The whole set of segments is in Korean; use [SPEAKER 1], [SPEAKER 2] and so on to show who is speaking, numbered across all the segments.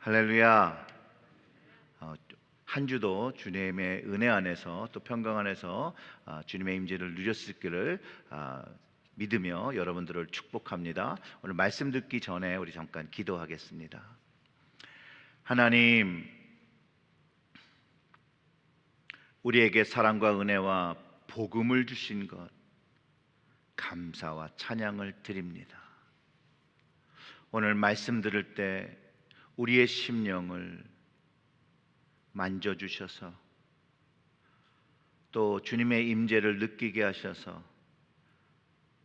[SPEAKER 1] 할렐루야. 한 주도 주님의 은혜 안에서 또 평강 안에서 주님의 임재를 누렸을기를 믿으며 여러분들을 축복합니다. 오늘 말씀 듣기 전에 우리 잠깐 기도하겠습니다. 하나님, 우리에게 사랑과 은혜와 복음을 주신 것 감사와 찬양을 드립니다. 오늘 말씀 들을 때 우리의 심령을 만져주셔서 또 주님의 임재를 느끼게 하셔서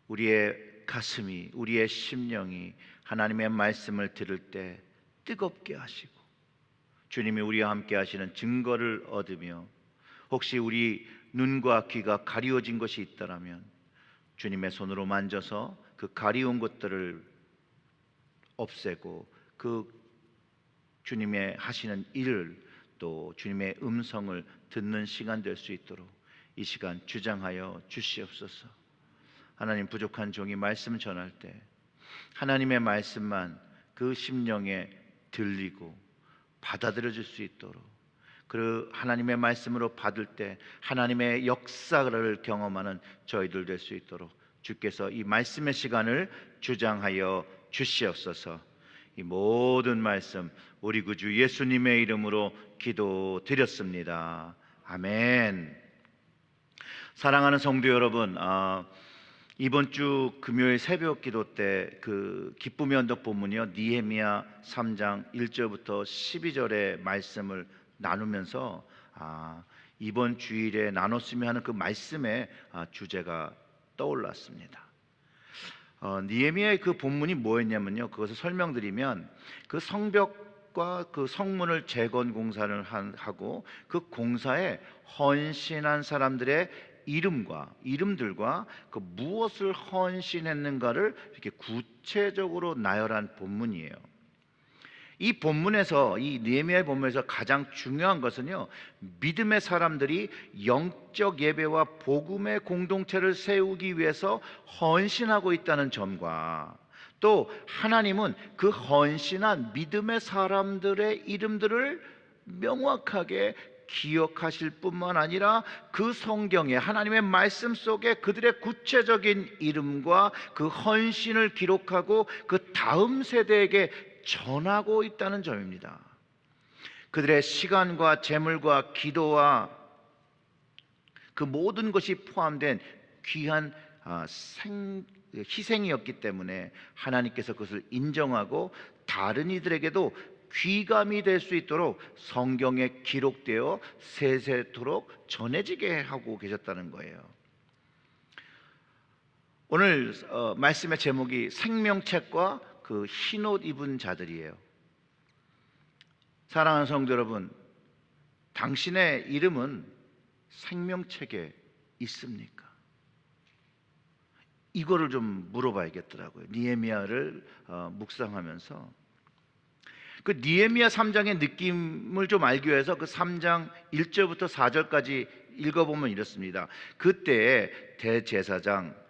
[SPEAKER 1] 우리의 가슴이, 우리의 심령이 하나님의 말씀을 들을 때 뜨겁게 하시고 주님이 우리와 함께 하시는 증거를 얻으며 혹시 우리 눈과 귀가 가리워진 것이 있다라면 주님의 손으로 만져서 그 가리운 것들을 없애고 그 주님의 하시는 일을 또 주님의 음성을 듣는 시간 될 수 있도록 이 시간 주장하여 주시옵소서. 하나님, 부족한 종이 말씀 전할 때 하나님의 말씀만 그 심령에 들리고 받아들여질 수 있도록, 그 하나님의 말씀으로 받을 때 하나님의 역사를 경험하는 저희들 될 수 있도록 주께서 이 말씀의 시간을 주장하여 주시옵소서. 이 모든 말씀 우리 구주 예수님의 이름으로 기도드렸습니다. 아멘. 사랑하는 성도 여러분, 이번 주 금요일 새벽 기도 때 그 기쁨의 언덕 본문이요, 느헤미야 3장 1절부터 12절의 말씀을 나누면서 이번 주일에 나눴으면 하는 그 말씀의 주제가 떠올랐습니다. 느헤미야의 그 본문이 뭐였냐면요, 그것을 설명드리면 그 성벽과 그 성문을 재건 공사를 하고 그 공사에 헌신한 사람들의 이름들과 그 무엇을 헌신했는가를 이렇게 구체적으로 나열한 본문이에요. 이 본문에서, 이 느헤미야의 본문에서 가장 중요한 것은요, 믿음의 사람들이 영적 예배와 복음의 공동체를 세우기 위해서 헌신하고 있다는 점과 또 하나님은 그 헌신한 믿음의 사람들의 이름들을 명확하게 기억하실 뿐만 아니라 그 성경에, 하나님의 말씀 속에 그들의 구체적인 이름과 그 헌신을 기록하고 그 다음 세대에게 전하고 있다는 점입니다. 그들의 시간과 재물과 기도와 그 모든 것이 포함된 귀한 희생이었기 때문에 하나님께서 그것을 인정하고 다른 이들에게도 귀감이 될 수 있도록 성경에 기록되어 세세토록 전해지게 하고 계셨다는 거예요. 오늘 말씀의 제목이 생명책과 그 흰옷 입은 자들이에요. 사랑하는 성도 여러분, 당신의 이름은 생명책에 있습니까? 이거를 좀 물어봐야겠더라고요. 느헤미야를 묵상하면서 그 느헤미야 3장의 느낌을 좀 알기 위해서 그 3장 1절부터 4절까지 읽어보면 이렇습니다. 그때 대제사장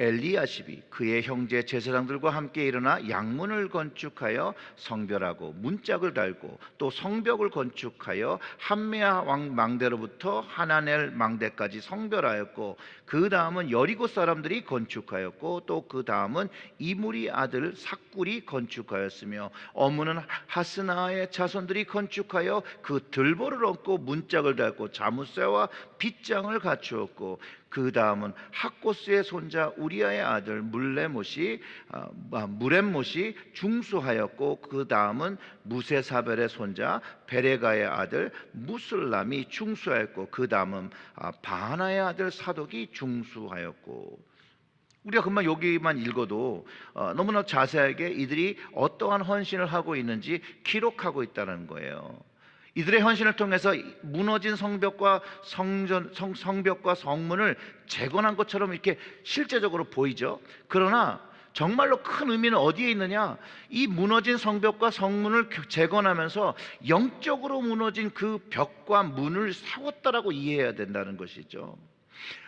[SPEAKER 1] 엘리야십이 그의 형제 제사장들과 함께 일어나 양문을 건축하여 성별하고 문짝을 달고 또 성벽을 건축하여 함메아 왕 망대로부터 하나넬 망대까지 성별하였고 그 다음은 여리고 사람들이 건축하였고 또 그 다음은 이무리 아들 삭굴이 건축하였으며 어무는 하스나의 자손들이 건축하여 그 들보를 얹고 문짝을 달고 자무쇠와 빗장을 갖추었고 그 다음은 학고스의 손자 우리아의 아들 무렘못이 중수하였고 그 다음은 무세사벨의 손자 베레가의 아들 무슬람이 중수하였고 그 다음은 바하나의 아들 사독이 중수하였고, 우리가 금방 여기만 읽어도 너무나 자세하게 이들이 어떠한 헌신을 하고 있는지 기록하고 있다는 거예요. 이들의 헌신을 통해서 무너진 성벽과 성벽과 성문을 재건한 것처럼 이렇게 실제적으로 보이죠. 그러나 정말로 큰 의미는 어디에 있느냐? 이 무너진 성벽과 성문을 재건하면서 영적으로 무너진 그 벽과 문을 세웠다라고 이해해야 된다는 것이죠.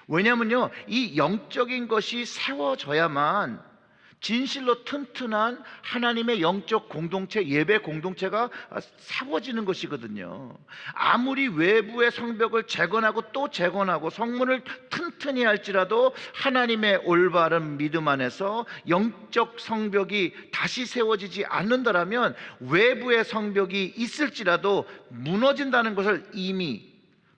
[SPEAKER 1] 왜냐하면요, 이 영적인 것이 세워져야만 진실로 튼튼한 하나님의 영적 공동체, 예배 공동체가 세워지는 것이거든요. 아무리 외부의 성벽을 재건하고 또 재건하고 성문을 튼튼히 할지라도 하나님의 올바른 믿음 안에서 영적 성벽이 다시 세워지지 않는다라면 외부의 성벽이 있을지라도 무너진다는 것을 이미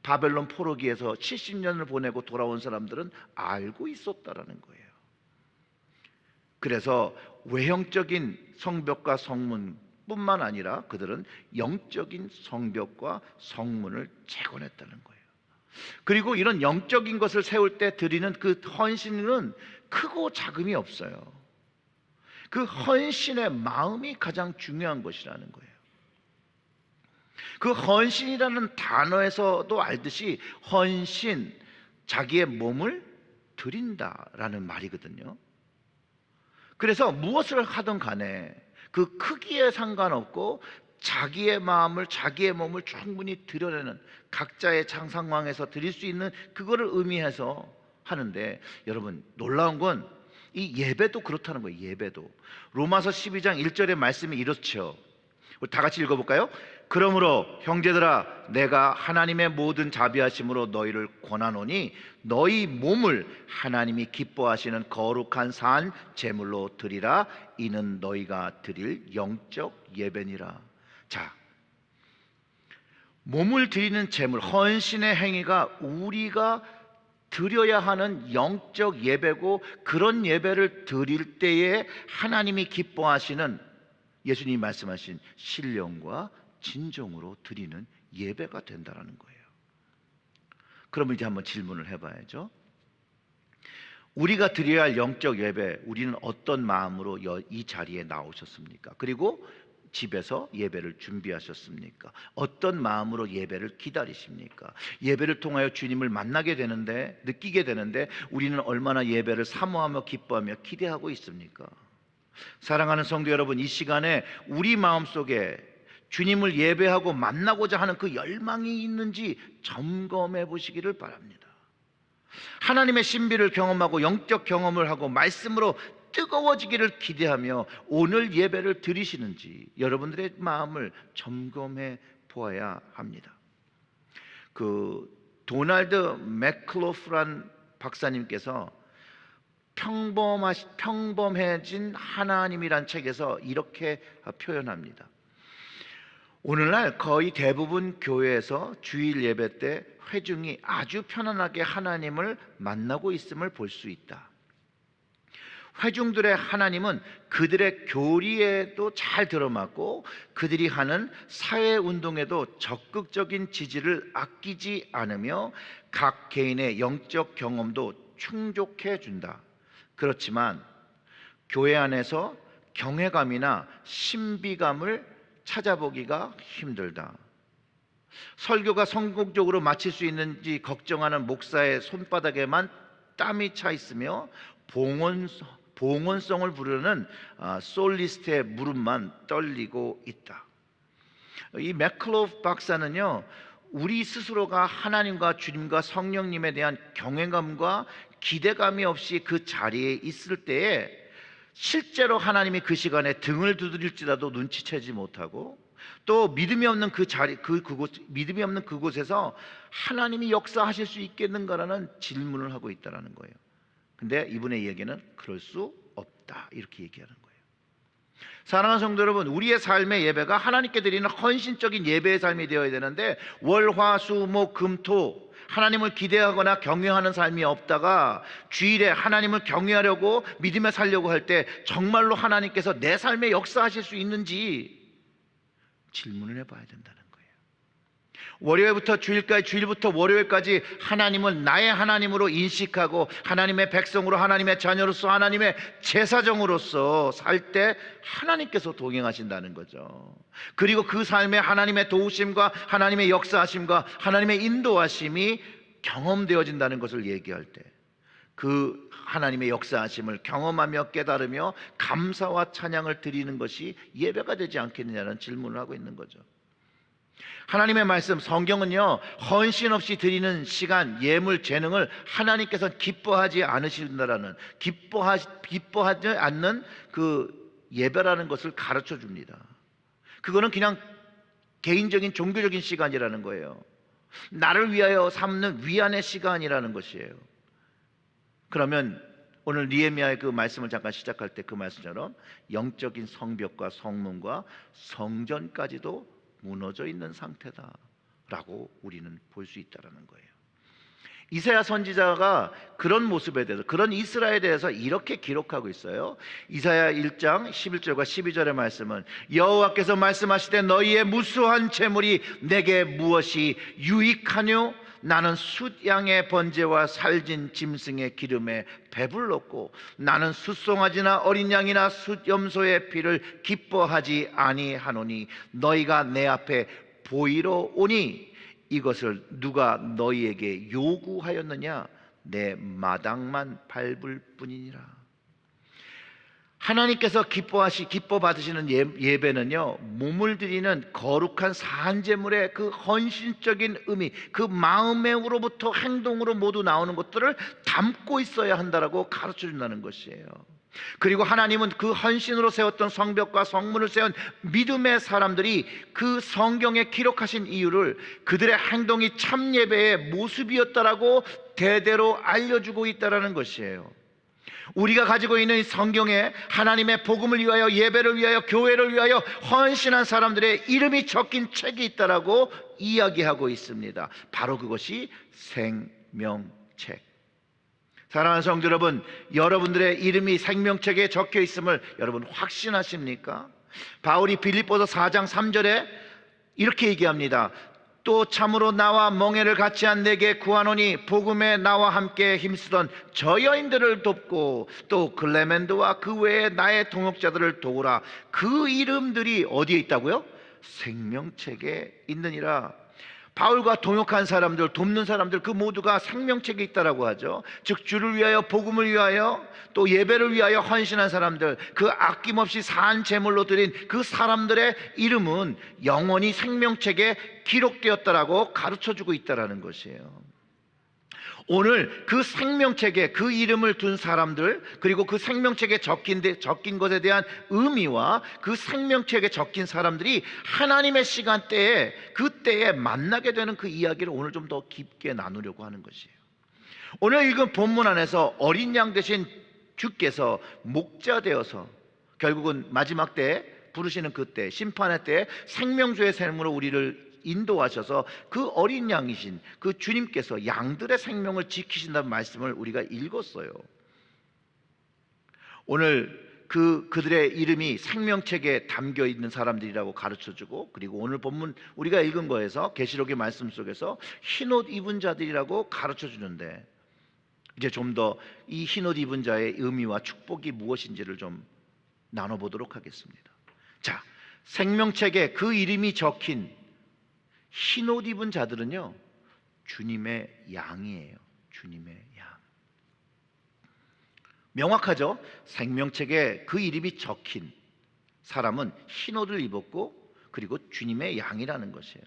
[SPEAKER 1] 바벨론 포로기에서 70년을 보내고 돌아온 사람들은 알고 있었다라는 거예요. 그래서 외형적인 성벽과 성문뿐만 아니라 그들은 영적인 성벽과 성문을 재건했다는 거예요. 그리고 이런 영적인 것을 세울 때 드리는 그 헌신은 크고 작음이 없어요. 그 헌신의 마음이 가장 중요한 것이라는 거예요. 그 헌신이라는 단어에서도 알듯이 헌신, 자기의 몸을 드린다라는 말이거든요. 그래서 무엇을 하든 간에 그 크기에 상관없고 자기의 마음을, 자기의 몸을 충분히 드려내는, 각자의 상황에서 드릴 수 있는 그거를 의미해서 하는데, 여러분 놀라운 건 이 예배도 그렇다는 거예요. 예배도 로마서 12장 1절의 말씀이 이렇죠. 우리 다 같이 읽어볼까요? 그러므로 형제들아, 내가 하나님의 모든 자비하심으로 너희를 권하노니 너희 몸을 하나님이 기뻐하시는 거룩한 산 제물로 드리라. 이는 너희가 드릴 영적 예배니라. 자, 몸을 드리는 제물, 헌신의 행위가 우리가 드려야 하는 영적 예배고, 그런 예배를 드릴 때에 하나님이 기뻐하시는, 예수님이 말씀하신 신령과 진정으로 드리는 예배가 된다는 거예요. 그러면 이제 한번 질문을 해봐야죠. 우리가 드려야 할 영적 예배, 우리는 어떤 마음으로 이 자리에 나오셨습니까? 그리고 집에서 예배를 준비하셨습니까? 어떤 마음으로 예배를 기다리십니까? 예배를 통하여 주님을 만나게 되는데, 느끼게 되는데 우리는 얼마나 예배를 사모하며 기뻐하며 기대하고 있습니까? 사랑하는 성도 여러분, 이 시간에 우리 마음속에 주님을 예배하고 만나고자 하는 그 열망이 있는지 점검해 보시기를 바랍니다. 하나님의 신비를 경험하고 영적 경험을 하고 말씀으로 뜨거워지기를 기대하며 오늘 예배를 드리시는지 여러분들의 마음을 점검해 보아야 합니다. 그 도널드 맥클로프란 박사님께서 평범해진 하나님이란 책에서 이렇게 표현합니다. 오늘날 거의 대부분 교회에서 주일 예배 때 회중이 아주 편안하게 하나님을 만나고 있음을 볼 수 있다. 회중들의 하나님은 그들의 교리에도 잘 들어맞고 그들이 하는 사회운동에도 적극적인 지지를 아끼지 않으며 각 개인의 영적 경험도 충족해 준다. 그렇지만 교회 안에서 경외감이나 신비감을 찾아보기가 힘들다. 설교가 성공적으로 마칠 수 있는지 걱정하는 목사의 손바닥에만 땀이 차 있으며 봉헌성을 부르는 솔리스트의 무릎만 떨리고 있다. 이 맥클로프 박사는요, 우리 스스로가 하나님과 주님과 성령님에 대한 경외감과 기대감이 없이 그 자리에 있을 때에 실제로 하나님이 그 시간에 등을 두드릴지라도 눈치채지 못하고, 또 믿음이 없는 그 자리, 믿음이 없는 그곳에서 하나님이 역사하실 수 있겠는가라는 질문을 하고 있다는 거예요. 근데 이분의 얘기는 그럴 수 없다, 이렇게 얘기하는 거예요. 사랑하는 성도 여러분, 우리의 삶의 예배가 하나님께 드리는 헌신적인 예배의 삶이 되어야 되는데, 월, 화, 수, 목, 금, 토 하나님을 기대하거나 경외하는 삶이 없다가 주일에 하나님을 경외하려고 믿음에 살려고 할 때 정말로 하나님께서 내 삶에 역사하실 수 있는지 질문을 해봐야 된다는 거예요. 월요일부터 주일까지, 주일부터 월요일까지 하나님을 나의 하나님으로 인식하고 하나님의 백성으로, 하나님의 자녀로서, 하나님의 제사정으로서 살 때 하나님께서 동행하신다는 거죠. 그리고 그 삶에 하나님의 도우심과 하나님의 역사하심과 하나님의 인도하심이 경험되어진다는 것을 얘기할 때, 그 하나님의 역사하심을 경험하며 깨달으며 감사와 찬양을 드리는 것이 예배가 되지 않겠느냐는 질문을 하고 있는 거죠. 하나님의 말씀 성경은요, 헌신 없이 드리는 시간, 예물, 재능을 하나님께서 기뻐하지 않으신다라는, 기뻐하지 않는 그 예배라는 것을 가르쳐 줍니다. 그거는 그냥 개인적인 종교적인 시간이라는 거예요. 나를 위하여 삼는 위안의 시간이라는 것이에요. 그러면 오늘 느헤미야의 그 말씀을 잠깐 시작할 때 그 말씀처럼 영적인 성벽과 성문과 성전까지도 무너져 있는 상태다라고 우리는 볼 수 있다는 거예요. 이사야 선지자가 그런 모습에 대해서, 그런 이스라엘에 대해서 이렇게 기록하고 있어요. 이사야 1장 11절과 12절의 말씀은 여호와께서 말씀하시되 너희의 무수한 재물이 내게 무엇이 유익하뇨? 나는 숫양의 번제와 살진 짐승의 기름에 배불렀고 나는 숫송아지나 어린 양이나 숫염소의 피를 기뻐하지 아니하노니 너희가 내 앞에 보이러 오니 이것을 누가 너희에게 요구하였느냐? 내 마당만 밟을 뿐이니라. 하나님께서 기뻐 받으시는 예배는요, 몸을 드리는 거룩한 산제물의 그 헌신적인 의미, 그 마음으로부터 행동으로 모두 나오는 것들을 담고 있어야 한다라고 가르쳐 준다는 것이에요. 그리고 하나님은 그 헌신으로 세웠던 성벽과 성문을 세운 믿음의 사람들이 그 성경에 기록하신 이유를 그들의 행동이 참 예배의 모습이었다라고 대대로 알려주고 있다는 것이에요. 우리가 가지고 있는 성경에 하나님의 복음을 위하여, 예배를 위하여, 교회를 위하여 헌신한 사람들의 이름이 적힌 책이 있다라고 이야기하고 있습니다. 바로 그것이 생명책. 사랑하는 성도 여러분, 여러분들의 이름이 생명책에 적혀 있음을 여러분 확신하십니까? 바울이 빌립보서 4장 3절에 이렇게 얘기합니다. 또 참으로 나와 멍에를 같이 한 내게 구하노니 복음에 나와 함께 힘쓰던 저 여인들을 돕고 또 글레멘드와 그 외에 나의 동역자들을 도우라. 그 이름들이 어디에 있다고요? 생명책에 있느니라. 바울과 동역한 사람들, 돕는 사람들 그 모두가 생명책에 있다라고 하죠. 즉 주를 위하여, 복음을 위하여, 또 예배를 위하여 헌신한 사람들, 그 아낌없이 산 제물로 드린 그 사람들의 이름은 영원히 생명책에 기록되었다라고 가르쳐주고 있다라는 것이에요. 오늘 그 생명책에 그 이름을 둔 사람들, 그리고 그 생명책에 적힌 것에 대한 의미와 그 생명책에 적힌 사람들이 하나님의 시간대에, 그때에 만나게 되는 그 이야기를 오늘 좀 더 깊게 나누려고 하는 것이에요. 오늘 읽은 본문 안에서 어린 양 대신 주께서 목자 되어서 결국은 마지막 때 부르시는 그때, 심판의 때 생명주의 삶으로 우리를 인도하셔서 그 어린 양이신 그 주님께서 양들의 생명을 지키신다는 말씀을 우리가 읽었어요. 오늘 그들의 이름이 생명책에 담겨 있는 사람들이라고 가르쳐주고, 그리고 오늘 본문 우리가 읽은 거에서 계시록의 말씀 속에서 흰옷 입은 자들이라고 가르쳐주는데, 이제 좀 더 이 흰옷 입은 자의 의미와 축복이 무엇인지를 좀 나눠보도록 하겠습니다. 자, 생명책에 그 이름이 적힌 흰옷 입은 자들은요, 주님의 양이에요. 주님의 양. 명확하죠? 생명책에 그 이름이 적힌 사람은 흰옷을 입었고, 그리고 주님의 양이라는 것이에요.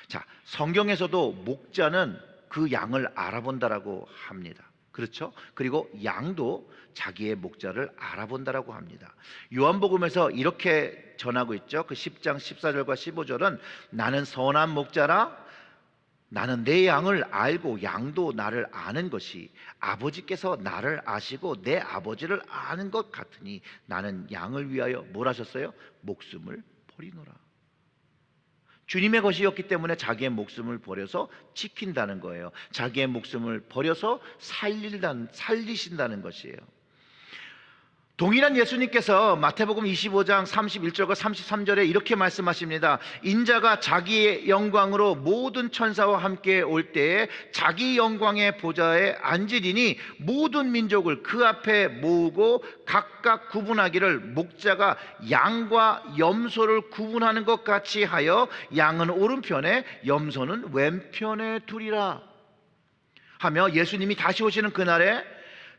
[SPEAKER 1] 자, 성경에서도 목자는 그 양을 알아본다라고 합니다. 그렇죠? 그리고 양도 자기의 목자를 알아본다라고 합니다. 요한복음에서 이렇게 전하고 있죠. 그 10장 14절과 15절은 나는 선한 목자라, 나는 내 양을 알고 양도 나를 아는 것이 아버지께서 나를 아시고 내 아버지를 아는 것 같으니 나는 양을 위하여 뭘 하셨어요? 목숨을 버리노라. 주님의 것이었기 때문에 자기의 목숨을 버려서 지킨다는 거예요. 자기의 목숨을 버려서 살리신다는 것이에요. 동일한 예수님께서 마태복음 25장 31절과 33절에 이렇게 말씀하십니다. 인자가 자기의 영광으로 모든 천사와 함께 올 때에 자기 영광의 보좌에 앉으리니 모든 민족을 그 앞에 모으고 각각 구분하기를 목자가 양과 염소를 구분하는 것 같이 하여 양은 오른편에 염소는 왼편에 두리라 하며, 예수님이 다시 오시는 그날에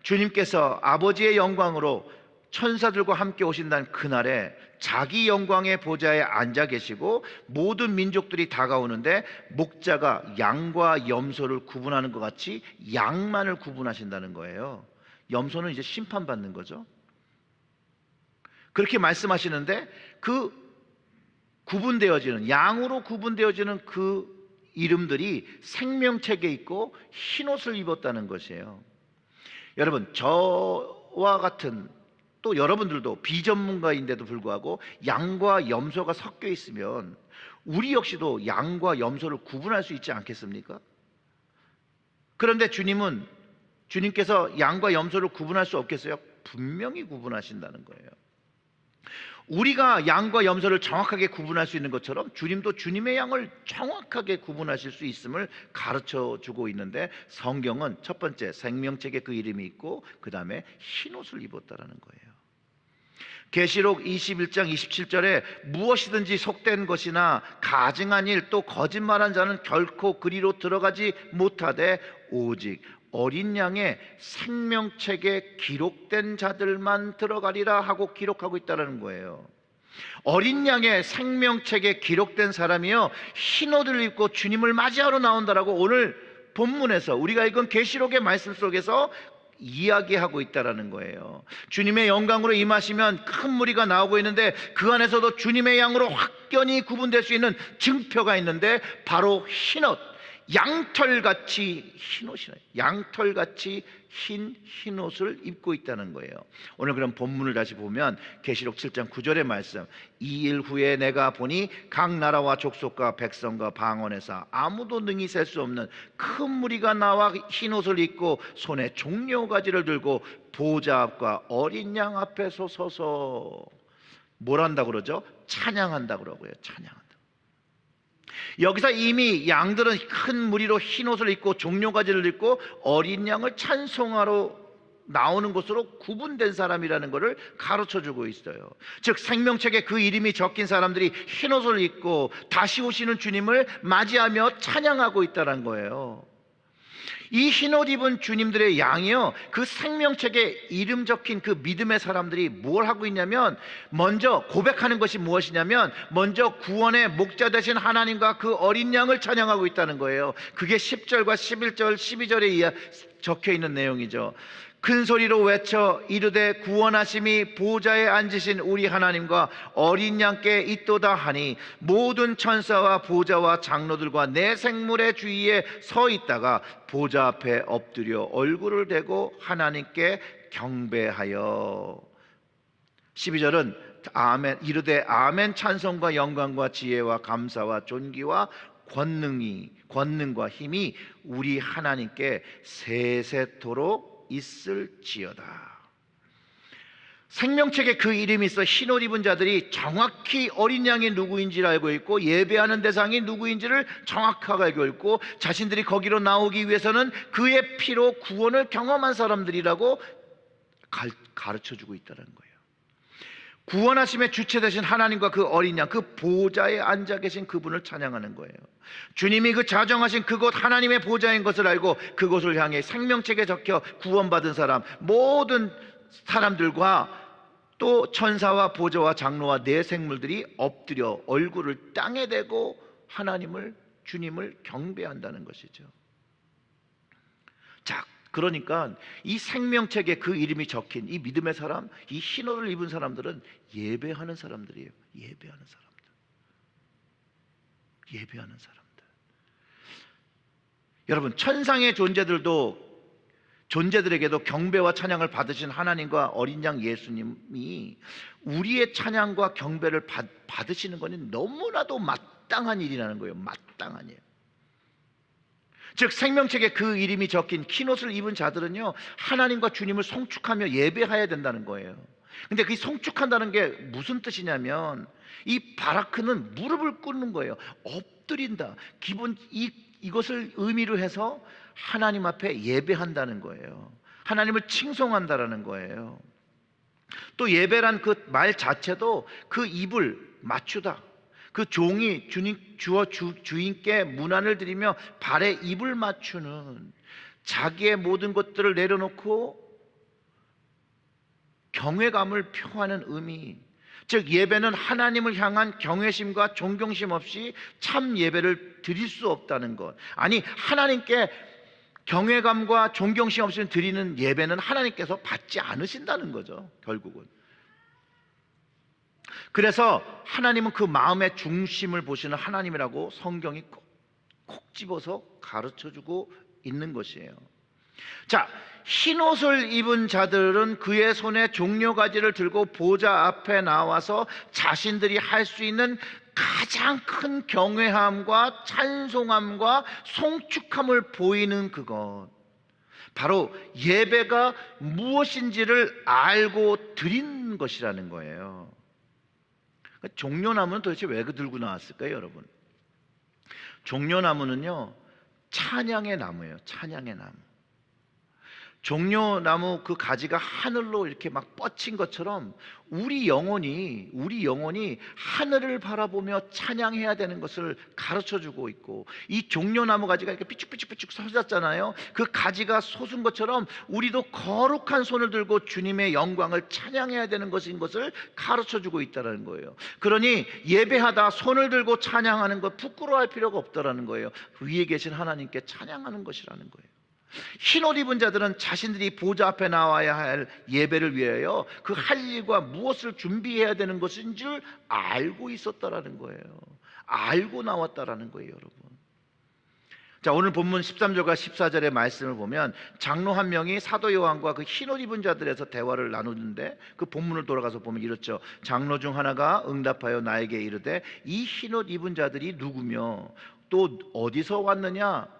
[SPEAKER 1] 주님께서 아버지의 영광으로 천사들과 함께 오신다는 그날에 자기 영광의 보좌에 앉아 계시고 모든 민족들이 다가오는데 목자가 양과 염소를 구분하는 것 같이 양만을 구분하신다는 거예요. 염소는 이제 심판받는 거죠. 그렇게 말씀하시는데 그 구분되어지는, 양으로 구분되어지는 그 이름들이 생명책에 있고 흰옷을 입었다는 것이에요. 여러분, 저와 같은, 또 여러분들도 비전문가인데도 불구하고 양과 염소가 섞여 있으면 우리 역시도 양과 염소를 구분할 수 있지 않겠습니까? 그런데 주님께서 양과 염소를 구분할 수 없겠어요? 분명히 구분하신다는 거예요. 우리가 양과 염소를 정확하게 구분할 수 있는 것처럼 주님도 주님의 양을 정확하게 구분하실 수 있음을 가르쳐 주고 있는데, 성경은 첫 번째 생명책에 그 이름이 있고 그 다음에 흰옷을 입었다라는 거예요. 계시록 21장 27절에 무엇이든지 속된 것이나 가증한 일 또 거짓말한 자는 결코 그리로 들어가지 못하되 오직 어린 양의 생명책에 기록된 자들만 들어가리라 하고 기록하고 있다는 거예요. 어린 양의 생명책에 기록된 사람이요 흰옷을 입고 주님을 맞이하러 나온다라고 오늘 본문에서 우리가 읽은 계시록의 말씀 속에서 이야기하고 있다라는 거예요. 주님의 영광으로 임하시면 큰 무리가 나오고 있는데 그 안에서도 주님의 양으로 확연히 구분될 수 있는 증표가 있는데 바로 흰옷, 양털같이 흰옷이에요. 양털같이 흰옷을 입고 있다는 거예요. 오늘 그럼 본문을 다시 보면 계시록 7장 9절의 말씀, 2일 후에 내가 보니 각 나라와 족속과 백성과 방언에서 아무도 능히 셀 수 없는 큰 무리가 나와 흰옷을 입고 손에 종려가지를 들고 보좌 앞과 어린 양 앞에서 서서 뭘 한다고 그러죠? 찬양한다고 그러고요. 찬양한다. 여기서 이미 양들은 큰 무리로 흰옷을 입고 종려가지를 입고 어린 양을 찬송하러 나오는 것으로 구분된 사람이라는 것을 가르쳐주고 있어요. 즉 생명책에 그 이름이 적힌 사람들이 흰옷을 입고 다시 오시는 주님을 맞이하며 찬양하고 있다는 거예요. 이 흰옷 입은 주님들의 양이요 그 생명책에 이름 적힌 그 믿음의 사람들이 뭘 하고 있냐면 먼저 고백하는 것이 무엇이냐면 먼저 구원의 목자 되신 하나님과 그 어린 양을 찬양하고 있다는 거예요. 그게 10절과 11절 12절에 적혀 있는 내용이죠. 큰 소리로 외쳐 이르되 구원하심이 보좌에 앉으신 우리 하나님과 어린 양께 있도다 하니 모든 천사와 보좌와 장로들과 내 생물의 주위에 서 있다가 보좌 앞에 엎드려 얼굴을 대고 하나님께 경배하여. 12절은 아멘 이르되 아멘 찬송과 영광과 지혜와 감사와 존귀와 권능과 힘이 우리 하나님께 세세토록 있을지어다. 생명책에 그 이름이 있어 흰옷 입은 자들이 정확히 어린 양이 누구인지를 알고 있고 예배하는 대상이 누구인지를 정확하게 알고 있고 자신들이 거기로 나오기 위해서는 그의 피로 구원을 경험한 사람들이라고 가르쳐주고 있다는 거예요. 구원하심의 주체 되신 하나님과 그 어린 양, 그 보좌에 앉아 계신 그분을 찬양하는 거예요. 주님이 그 자정하신 그곳 하나님의 보좌인 것을 알고 그곳을 향해 생명책에 적혀 구원받은 사람, 모든 사람들과 또 천사와 보좌와 장로와 내 생물들이 엎드려 얼굴을 땅에 대고 주님을 경배한다는 것이죠. 자, 그러니까 이 생명책에 그 이름이 적힌 이 믿음의 사람, 이 흰옷을 입은 사람들은 예배하는 사람들이에요. 예배하는 사람들. 여러분, 천상의 존재들에게도 경배와 찬양을 받으신 하나님과 어린 양 예수님이 우리의 찬양과 경배를 받으시는 것은 너무나도 마땅한 일이라는 거예요. 마땅한 일. 즉 생명책에 그 이름이 적힌 흰옷을 입은 자들은요 하나님과 주님을 송축하며 예배해야 된다는 거예요. 근데 그 송축한다는 게 무슨 뜻이냐면 이 바라크는 무릎을 꿇는 거예요. 엎드린다. 이것을 의미로 해서 하나님 앞에 예배한다는 거예요. 하나님을 칭송한다라는 거예요. 또 예배란 그 말 자체도 그 입을 맞추다. 그 종이 주인께 문안을 드리며 발에 입을 맞추는, 자기의 모든 것들을 내려놓고 경외감을 표하는 의미, 즉 예배는 하나님을 향한 경외심과 존경심 없이 참 예배를 드릴 수 없다는 것. 아니, 하나님께 경외감과 존경심 없이 드리는 예배는 하나님께서 받지 않으신다는 거죠, 결국은. 그래서 하나님은 그 마음의 중심을 보시는 하나님이라고 성경이 콕 집어서 가르쳐주고 있는 것이에요. 자, 흰옷을 입은 자들은 그의 손에 종려가지를 들고 보좌 앞에 나와서 자신들이 할 수 있는 가장 큰 경외함과 찬송함과 송축함을 보이는 그것, 바로 예배가 무엇인지를 알고 드린 것이라는 거예요. 종려나무는 도대체 왜 들고 나왔을까요, 여러분? 종려나무는요, 찬양의 나무예요. 찬양의 나무. 종려나무 그 가지가 하늘로 이렇게 막 뻗친 것처럼 우리 영혼이 하늘을 바라보며 찬양해야 되는 것을 가르쳐주고 있고, 이 종려나무 가지가 이렇게 삐쭉삐쭉삐쭉 솟았잖아요. 그 가지가 솟은 것처럼 우리도 거룩한 손을 들고 주님의 영광을 찬양해야 되는 것인 것을 가르쳐주고 있다는 거예요. 그러니 예배하다 손을 들고 찬양하는 것 부끄러워할 필요가 없다라는 거예요. 위에 계신 하나님께 찬양하는 것이라는 거예요. 흰옷 입은 자들은 자신들이 보좌 앞에 나와야 할 예배를 위하여 그 할 일과 무엇을 준비해야 되는 것인 줄 알고 있었다라는 거예요. 알고 나왔다라는 거예요, 여러분. 자, 오늘 본문 13절과 14절의 말씀을 보면 장로 한 명이 사도 요한과 그 흰옷 입은 자들에서 대화를 나누는데, 그 본문을 돌아가서 보면 이렇죠. 장로 중 하나가 응답하여 나에게 이르되 이 흰옷 입은 자들이 누구며 또 어디서 왔느냐?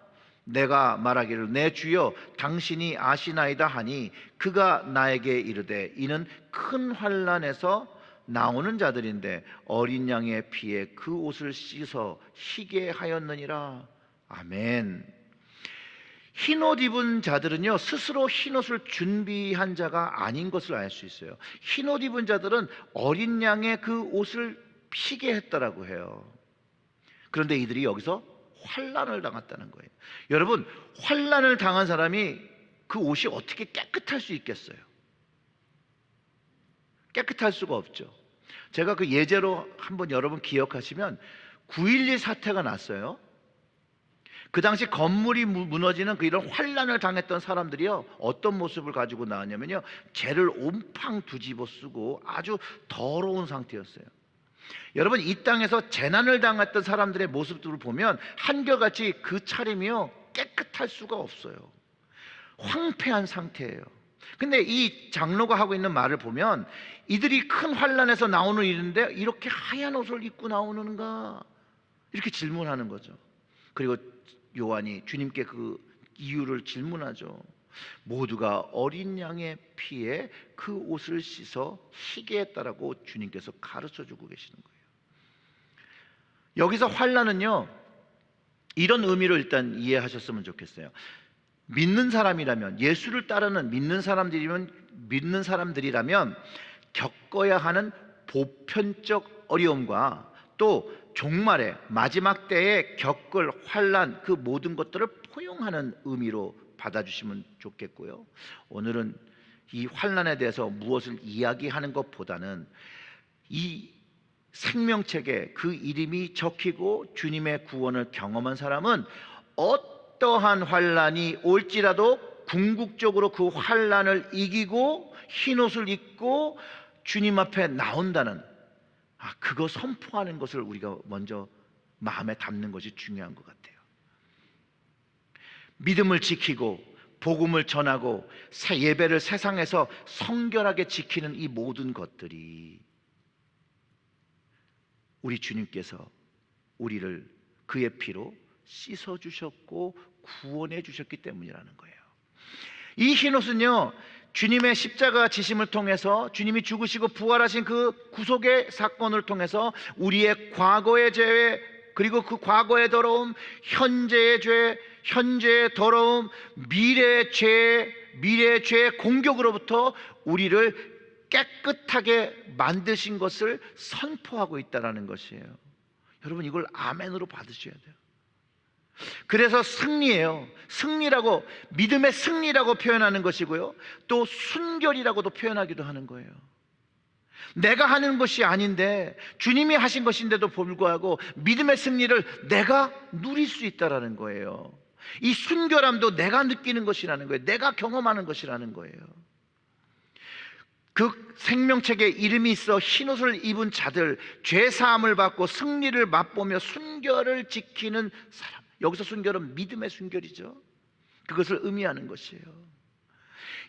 [SPEAKER 1] 내가 말하기를 내 주여 당신이 아시나이다 하니 그가 나에게 이르되 이는 큰 환난에서 나오는 자들인데 어린 양의 피에 그 옷을 씻어 희게 하였느니라. 아멘. 흰옷 입은 자들은요, 스스로 흰옷을 준비한 자가 아닌 것을 알 수 있어요. 흰옷 입은 자들은 어린 양의 그 옷을 피게 했다라고 해요. 그런데 이들이 여기서 환난을 당했다는 거예요. 여러분, 환난을 당한 사람이 그 옷이 어떻게 깨끗할 수 있겠어요? 깨끗할 수가 없죠. 제가 그 예제로 한번 여러분 기억하시면 9.11 사태가 났어요. 그 당시 건물이 무너지는 그 이런 환난을 당했던 사람들이요, 어떤 모습을 가지고 나왔냐면요, 죄를 온팡 뒤집어 쓰고 아주 더러운 상태였어요. 여러분, 이 땅에서 재난을 당했던 사람들의 모습들을 보면 한결같이 그 차림이요 깨끗할 수가 없어요. 황폐한 상태예요. 근데 이 장로가 하고 있는 말을 보면 이들이 큰 환난에서 나오는 일인데 이렇게 하얀 옷을 입고 나오는가, 이렇게 질문하는 거죠. 그리고 요한이 주님께 그 이유를 질문하죠. 모두가 어린 양의 피에 그 옷을 씻어 희게 했다라고 주님께서 가르쳐주고 계시는 거예요. 여기서 환난은요, 이런 의미로 일단 이해하셨으면 좋겠어요. 믿는 사람이라면, 예수를 따르는 믿는 사람들이라면 겪어야 하는 보편적 어려움과 또 종말의 마지막 때에 겪을 환난, 그 모든 것들을 포용하는 의미로 받아주시면 좋겠고요. 오늘은 이 환난에 대해서 무엇을 이야기하는 것보다는 이 생명책에 그 이름이 적히고 주님의 구원을 경험한 사람은 어떠한 환난이 올지라도 궁극적으로 그 환난을 이기고 흰옷을 입고 주님 앞에 나온다는, 그거 선포하는 것을 우리가 먼저 마음에 담는 것이 중요한 것 같아요. 믿음을 지키고 복음을 전하고 예배를 세상에서 성결하게 지키는 이 모든 것들이 우리 주님께서 우리를 그의 피로 씻어주셨고 구원해 주셨기 때문이라는 거예요. 이 흰옷은요, 주님의 십자가 지심을 통해서 주님이 죽으시고 부활하신 그 구속의 사건을 통해서 우리의 과거의 죄, 그리고 그 과거의 더러움, 현재의 죄, 현재의 더러움, 미래의 죄의 공격으로부터 우리를 깨끗하게 만드신 것을 선포하고 있다는 것이에요. 여러분, 이걸 아멘으로 받으셔야 돼요. 그래서 승리예요. 승리라고, 믿음의 승리라고 표현하는 것이고요, 또 순결이라고도 표현하기도 하는 거예요. 내가 하는 것이 아닌데 주님이 하신 것인데도 불구하고 믿음의 승리를 내가 누릴 수 있다라는 거예요. 이 순결함도 내가 느끼는 것이라는 거예요. 내가 경험하는 것이라는 거예요. 그 생명책에 이름이 있어 흰옷을 입은 자들, 죄사함을 받고 승리를 맛보며 순결을 지키는 사람. 여기서 순결은 믿음의 순결이죠. 그것을 의미하는 것이에요.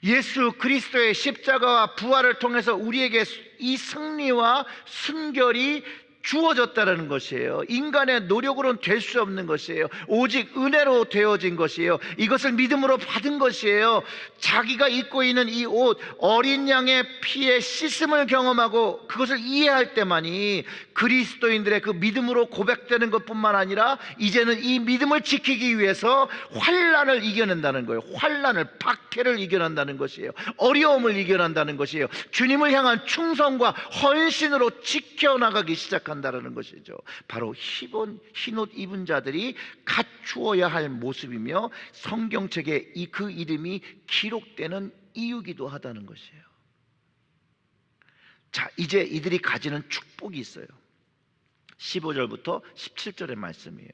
[SPEAKER 1] 예수 그리스도의 십자가와 부활을 통해서 우리에게 이 승리와 순결이 주어졌다는 것이에요. 인간의 노력으로는 될 수 없는 것이에요. 오직 은혜로 되어진 것이에요. 이것을 믿음으로 받은 것이에요. 자기가 입고 있는 이 옷, 어린 양의 피에 씻음을 경험하고 그것을 이해할 때만이 그리스도인들의 그 믿음으로 고백되는 것뿐만 아니라 이제는 이 믿음을 지키기 위해서 환난을 이겨낸다는 거예요. 환난을, 박해를 이겨낸다는 것이에요. 어려움을 이겨낸다는 것이에요. 주님을 향한 충성과 헌신으로 지켜나가기 시작한다는 것이죠. 바로 흰옷 입은 자들이 갖추어야 할 모습이며 성경책에 그 이름이 기록되는 이유기도 하다는 것이에요. 자, 이제 이들이 가지는 축복이 있어요. 15절부터 17절의 말씀이에요.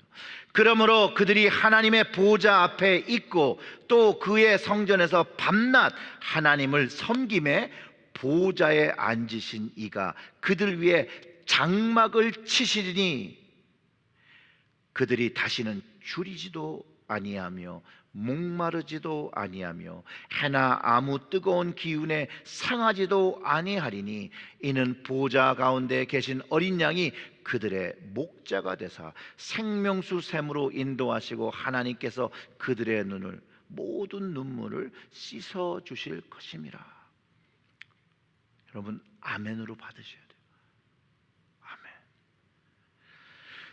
[SPEAKER 1] 그러므로 그들이 하나님의 보좌 앞에 있고 또 그의 성전에서 밤낮 하나님을 섬김에 보좌에 앉으신 이가 그들 위에 장막을 치시리니 그들이 다시는 줄이지도 아니하며 목마르지도 아니하며 해나 아무 뜨거운 기운에 상하지도 아니하리니 이는 보좌 가운데 계신 어린 양이 그들의 목자가 되사 생명수 샘으로 인도하시고 하나님께서 그들의 눈을 모든 눈물을 씻어 주실 것임이라. 여러분 아멘으로 받으셔야 돼요. 아멘.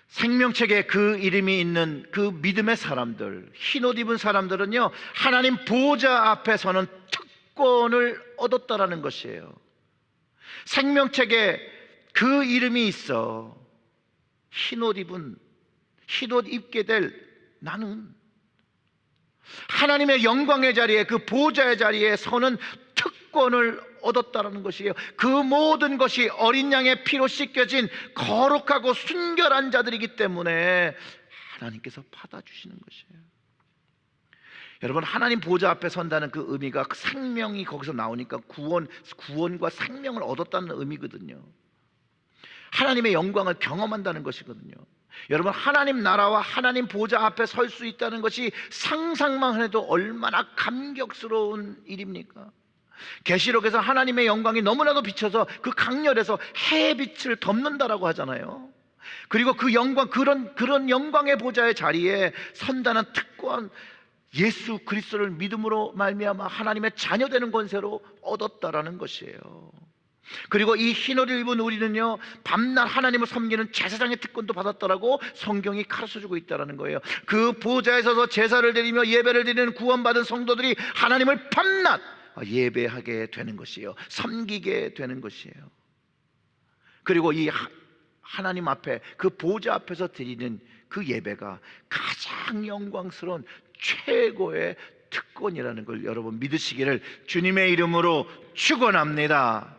[SPEAKER 1] 생명책에 그 이름이 있는 그 믿음의 사람들, 흰옷 입은 사람들은요, 하나님 보좌 앞에서는 특권을 얻었다라는 것이에요. 생명책에 그 이름이 있어 흰옷 입게 될 나는 하나님의 영광의 자리에, 그 보좌의 자리에 서는 특권을 얻었다라는 것이에요. 그 모든 것이 어린 양의 피로 씻겨진 거룩하고 순결한 자들이기 때문에 하나님께서 받아주시는 것이에요. 여러분, 하나님 보좌 앞에 선다는 그 의미가, 그 생명이 거기서 나오니까 구원과 생명을 얻었다는 의미거든요. 하나님의 영광을 경험한다는 것이거든요. 여러분, 하나님 나라와 하나님 보좌 앞에 설 수 있다는 것이 상상만 해도 얼마나 감격스러운 일입니까? 계시록에서 하나님의 영광이 너무나도 비쳐서 그 강렬해서 해의 빛을 덮는다라고 하잖아요. 그리고 그 영광, 그런 영광의 보좌의 자리에 선다는 특권, 예수 그리스도를 믿음으로 말미암아 하나님의 자녀되는 권세로 얻었다라는 것이에요. 그리고 이 흰옷을 입은 우리는요, 밤낮 하나님을 섬기는 제사장의 특권도 받았다라고 성경이 가르쳐주고 있다는 거예요. 그 보좌에 서서 제사를 드리며 예배를 드리는 구원받은 성도들이 하나님을 밤낮 예배하게 되는 것이에요. 섬기게 되는 것이에요. 그리고 이 하나님 앞에, 그 보좌 앞에서 드리는 그 예배가 가장 영광스러운 최고의 특권이라는 걸 여러분 믿으시기를 주님의 이름으로 축원합니다.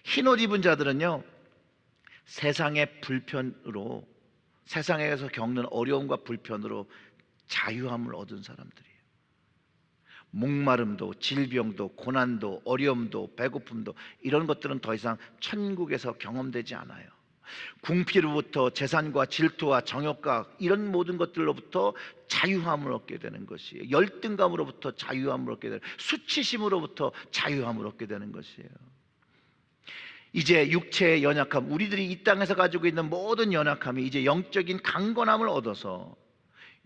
[SPEAKER 1] 흰옷 입은 자들은요, 세상의 불편으로, 세상에서 겪는 어려움과 불편으로 자유함을 얻은 사람들이에요. 목마름도, 질병도, 고난도, 어려움도, 배고픔도, 이런 것들은 더 이상 천국에서 경험되지 않아요. 궁피로부터 재산과 질투와 정욕과 이런 모든 것들로부터 자유함을 얻게 되는 것이에요. 열등감으로부터 자유함을 얻게 되는, 수치심으로부터 자유함을 얻게 되는 것이에요. 이제 육체의 연약함, 우리들이 이 땅에서 가지고 있는 모든 연약함이 이제 영적인 강건함을 얻어서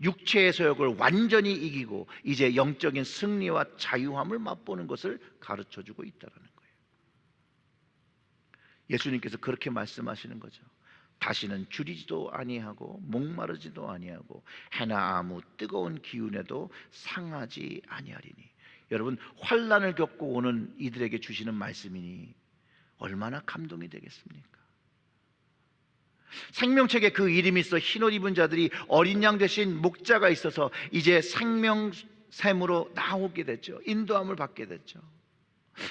[SPEAKER 1] 육체의 소욕을 완전히 이기고 이제 영적인 승리와 자유함을 맛보는 것을 가르쳐주고 있다는 거예요. 예수님께서 그렇게 말씀하시는 거죠. 다시는 줄이지도 아니하고 목마르지도 아니하고 해나 아무 뜨거운 기운에도 상하지 아니하리니. 여러분, 환난을 겪고 오는 이들에게 주시는 말씀이니 얼마나 감동이 되겠습니까? 생명책에 그 이름이 있어 흰옷 입은 자들이 어린 양 대신 목자가 있어서 이제 생명샘으로 나오게 됐죠. 인도함을 받게 됐죠.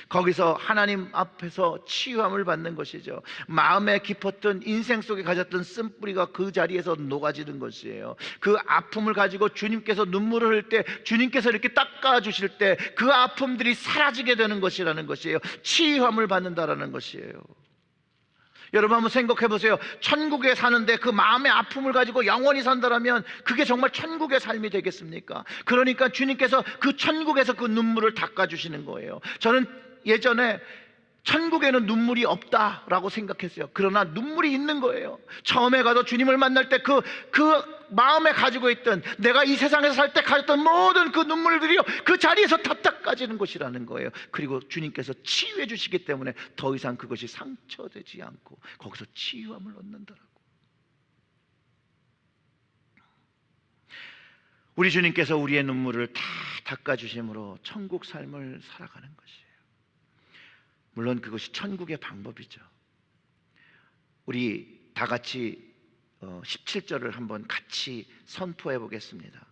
[SPEAKER 1] 거기서 하나님 앞에서 치유함을 받는 것이죠. 마음에 깊었던, 인생 속에 가졌던 쓴뿌리가 그 자리에서 녹아지는 것이에요. 그 아픔을 가지고 주님께서 눈물을 흘릴 때, 주님께서 이렇게 닦아주실 때 그 아픔들이 사라지게 되는 것이라는 것이에요. 치유함을 받는다라는 것이에요. 여러분 한번 생각해 보세요. 천국에 사는데 그 마음의 아픔을 가지고 영원히 산다라면 그게 정말 천국의 삶이 되겠습니까? 그러니까 주님께서 그 천국에서 그 눈물을 닦아주시는 거예요. 저는 예전에 천국에는 눈물이 없다라고 생각했어요. 그러나 눈물이 있는 거예요. 처음에 가서 주님을 만날 때 그 마음에 가지고 있던, 내가 이 세상에서 살 때 가졌던 모든 그 눈물들이 그 자리에서 다 닦아지는 것이라는 거예요. 그리고 주님께서 치유해 주시기 때문에 더 이상 그것이 상처되지 않고 거기서 치유함을 얻는다라고. 우리 주님께서 우리의 눈물을 다 닦아주심으로 천국 삶을 살아가는 것이에요. 물론 그것이 천국의 방법이죠. 우리 다 같이 17절을 한번 같이 선포해 보겠습니다.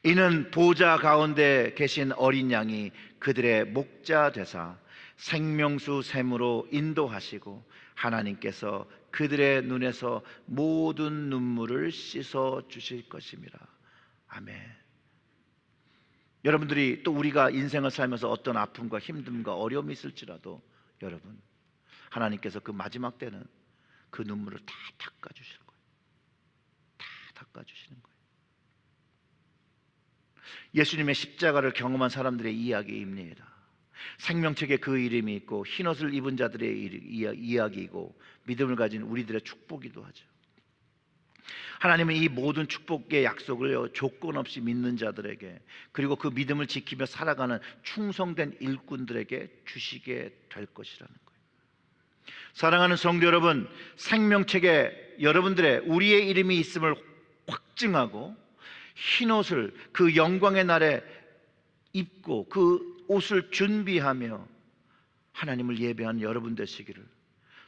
[SPEAKER 1] 이는 보좌 가운데 계신 어린 양이 그들의 목자 되사 생명수 샘으로 인도하시고 하나님께서 그들의 눈에서 모든 눈물을 씻어 주실 것입니다. 아멘. 여러분들이 또 우리가 인생을 살면서 어떤 아픔과 힘듦과 어려움이 있을지라도 여러분, 하나님께서 그 마지막 때는 그 눈물을 다 닦아주실 거예요. 다 닦아주시는 거예요. 예수님의 십자가를 경험한 사람들의 이야기입니다. 생명책에 그 이름이 있고 흰옷을 입은 자들의 이야기이고 믿음을 가진 우리들의 축복이기도 하죠. 하나님은 이 모든 축복의 약속을 조건 없이 믿는 자들에게, 그리고 그 믿음을 지키며 살아가는 충성된 일꾼들에게 주시게 될 것이라는 거예요. 사랑하는 성도 여러분, 생명책에 여러분들의, 우리의 이름이 있음을 확증하고 흰옷을 그 영광의 날에 입고 그 옷을 준비하며 하나님을 예배하는 여러분 되시기를,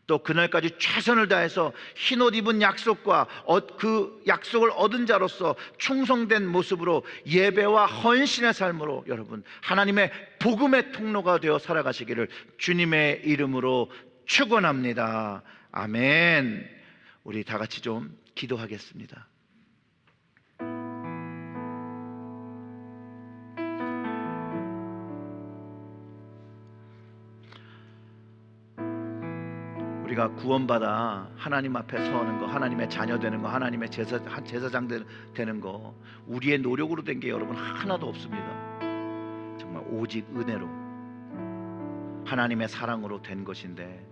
[SPEAKER 1] 또 그날까지 최선을 다해서 흰옷 입은 약속과 그 약속을 얻은 자로서 충성된 모습으로 예배와 헌신의 삶으로 여러분 하나님의 복음의 통로가 되어 살아가시기를 주님의 이름으로 축원합니다. 아멘. 우리 다 같이 좀 기도하겠습니다. 우리가 구원받아 하나님 앞에 서는 거, 하나님의 자녀 되는 거, 하나님의 제사장 되는 거, 우리의 노력으로 된 게 여러분 하나도 없습니다. 정말 오직 은혜로, 하나님의 사랑으로 된 것인데,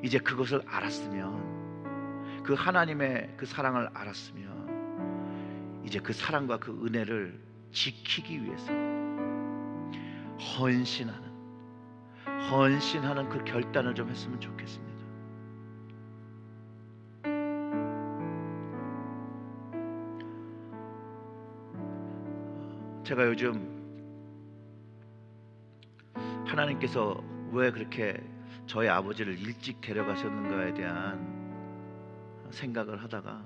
[SPEAKER 1] 이제 그것을 알았으면, 그 하나님의 그 사랑을 알았으면 이제 그 사랑과 그 은혜를 지키기 위해서 헌신하는 그 결단을 좀 했으면 좋겠습니다. 제가 요즘 하나님께서 왜 그렇게 저희 아버지를 일찍 데려가셨는가에 대한 생각을 하다가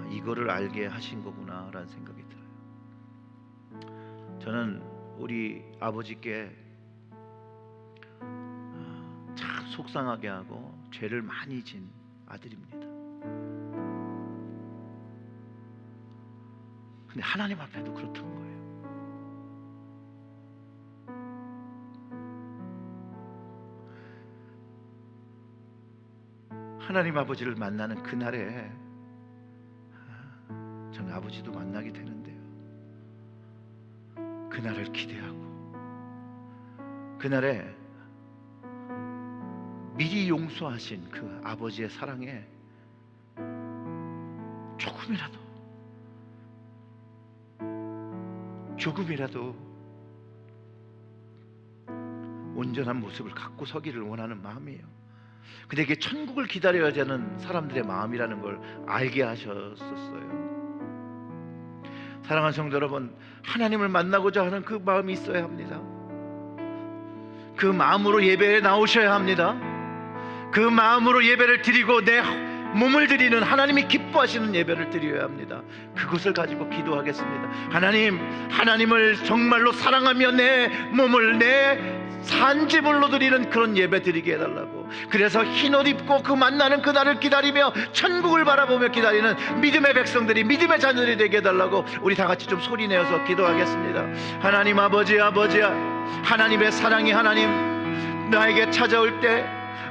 [SPEAKER 1] 이거를 알게 하신 거구나 라는 생각이 들어요. 저는 우리 아버지께 참 속상하게 하고 죄를 많이 진 아들입니다. 근데 하나님 앞에도 그렇던 거예요. 하나님 아버지를 만나는 그날에 저는 아버지도 만나게 되는데요, 그날을 기대하고 그날에 미리 용서하신 그 아버지의 사랑에 조금이라도 온전한 모습을 갖고 서기를 원하는 마음이에요. 근데 이게 천국을 기다려야 되는 사람들의 마음이라는 걸 알게 하셨었어요. 사랑하는 성도 여러분, 하나님을 만나고자 하는 그 마음이 있어야 합니다. 그 마음으로 예배에 나오셔야 합니다. 그 마음으로 예배를 드리고 내 몸을 드리는, 하나님이 기뻐하시는 예배를 드려야 합니다. 그것을 가지고 기도하겠습니다. 하나님, 하나님을 정말로 사랑하며 내 몸을 내 산지물로 드리는 그런 예배 드리게 해달라고. 그래서 흰옷 입고 그 만나는 그날을 기다리며 천국을 바라보며 기다리는 믿음의 백성들이, 믿음의 자녀들이 되게 해달라고 우리 다 같이 좀 소리내어서 기도하겠습니다. 하나님 아버지, 아버지야, 하나님의 사랑이 하나님 나에게 찾아올 때,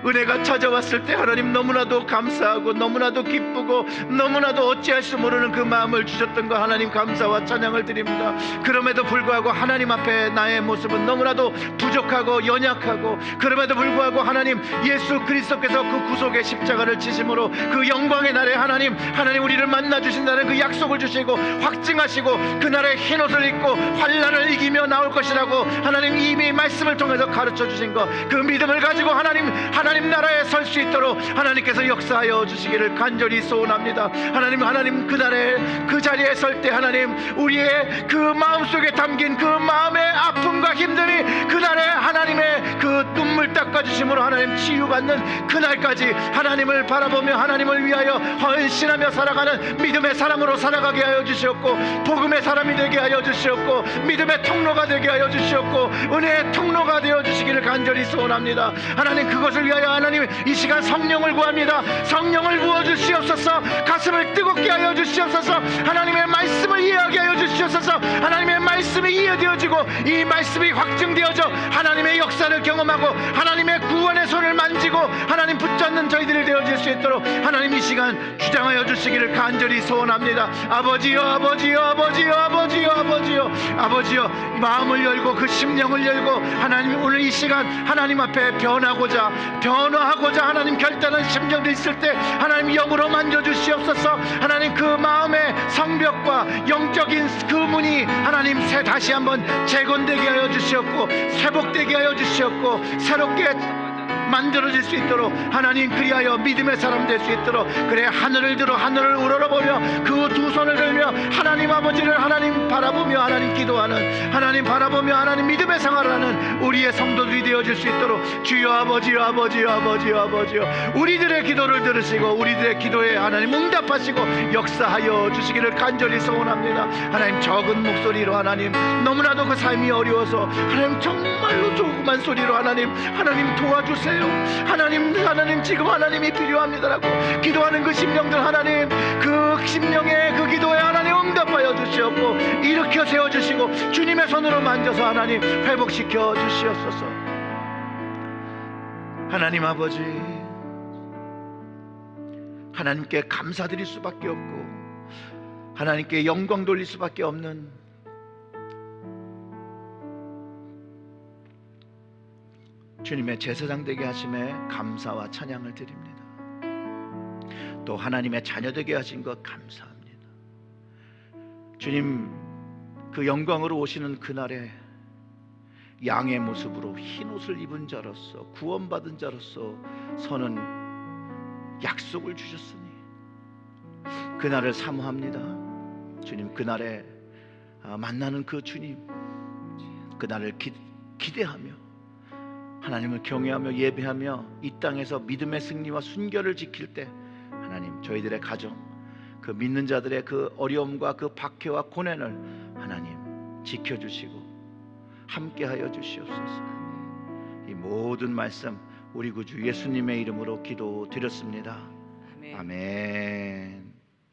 [SPEAKER 1] 은혜가 찾아왔을 때 하나님 너무나도 감사하고 너무나도 기쁘고 너무나도 어찌할 수 모르는 그 마음을 주셨던 거 하나님 감사와 찬양을 드립니다. 그럼에도 불구하고 하나님 앞에 나의 모습은 너무나도 부족하고 연약하고, 그럼에도 불구하고 하나님 예수 그리스도께서 그 구속의 십자가를 지심으로 그 영광의 날에 하나님 우리를 만나 주신다는 그 약속을 주시고 확증하시고 그날의 흰옷을 입고 환난을 이기며 나올 것이라고 하나님 이미 말씀을 통해서 가르쳐 주신 것, 그 믿음을 가지고 하나님 나라에 설 수 있도록 하나님께서 역사하여 주시기를 간절히 소원합니다. 하나님 그날에 그 자리에 설 때 하나님 우리의 그 마음속에 담긴 그 마음의 아픔과 힘듦이 그날에 하나님의 그 눈물 닦아주심으로 하나님 치유받는 그날까지 하나님을 바라보며 하나님을 위하여 헌신하며 살아가는 믿음의 사람으로 살아가게 하여 주시옵고, 복음의 사람이 되게 하여 주시옵고, 믿음의 통로가 되게 하여 주시옵고, 은혜의 통로가 되어 주시기를 간절히 소원합니다. 하나님 그것을 위하여 하나님 이 시간 성령을 구합니다. 성령을 부어주시옵소서. 가슴을 뜨겁게 하여 주시옵소서. 하나님의 말씀을 이해하게 하여 주시옵소서. 하나님의 말씀이 이해되어지고 이 말씀이 확증되어져 하나님의 역사를 경험하고 하나님의 구원의 손을 만지고 하나님 붙잡는 저희들이 되어질 수 있도록 하나님 이 시간 주장하여 주시기를 간절히 소원합니다. 아버지여, 아버지여, 아버지여, 아버지여, 아버지여, 아버지여, 마음을 열고 그 심령을 열고 하나님 오늘 이 시간 하나님 앞에 변화하고자 하나님 결단한 심정도 있을 때 하나님 영으로 만져주시옵소서. 하나님 그 마음의 성벽과 영적인 그 문이 하나님 다시 한번 재건되게 하여 주시옵고, 회복되게 하여 주시옵고, 새롭게 만들어질 수 있도록 하나님 그리하여 믿음의 사람 될 수 있도록, 그래 하늘을 들어 하늘을 우러러보며 그 두 손을 들며 하나님 아버지를 하나님 바라보며 하나님 기도하는, 하나님 바라보며 하나님 믿음의 생활하는 우리의 성도들이 되어질 수 있도록 주여 아버지여, 아버지여, 아버지여, 아버지여, 우리들의 기도를 들으시고 우리들의 기도에 하나님 응답하시고 역사하여 주시기를 간절히 소원합니다. 하나님 적은 목소리로 하나님 너무나도 그 삶이 어려워서 하나님 정말로 조그만 소리로 하나님 도와주세요. 하나님 지금 하나님이 필요합니다라고 기도하는 그 심령들 하나님 그 심령의 그 기도에 하나님 응답하여 주시옵고 일으켜 세워주시고 주님의 손으로 만져서 하나님 회복시켜 주시옵소서. 하나님 아버지, 하나님께 감사드릴 수밖에 없고 하나님께 영광 돌릴 수밖에 없는 주님의 제사장 되게 하심에 감사와 찬양을 드립니다. 또 하나님의 자녀 되게 하신 것 감사합니다. 주님 그 영광으로 오시는 그날에 양의 모습으로 흰옷을 입은 자로서 구원받은 자로서 서는 약속을 주셨으니 그날을 사모합니다. 주님 그날에 만나는 그 주님, 그날을 기대하며 하나님을 경외하며 예배하며 이 땅에서 믿음의 승리와 순결을 지킬 때 하나님 저희들의 가정, 그 믿는 자들의 그 어려움과 그 박해와 고난을 하나님 지켜주시고 함께하여 주시옵소서. 이 모든 말씀 우리 구주 예수님의 이름으로 기도드렸습니다. 아멘.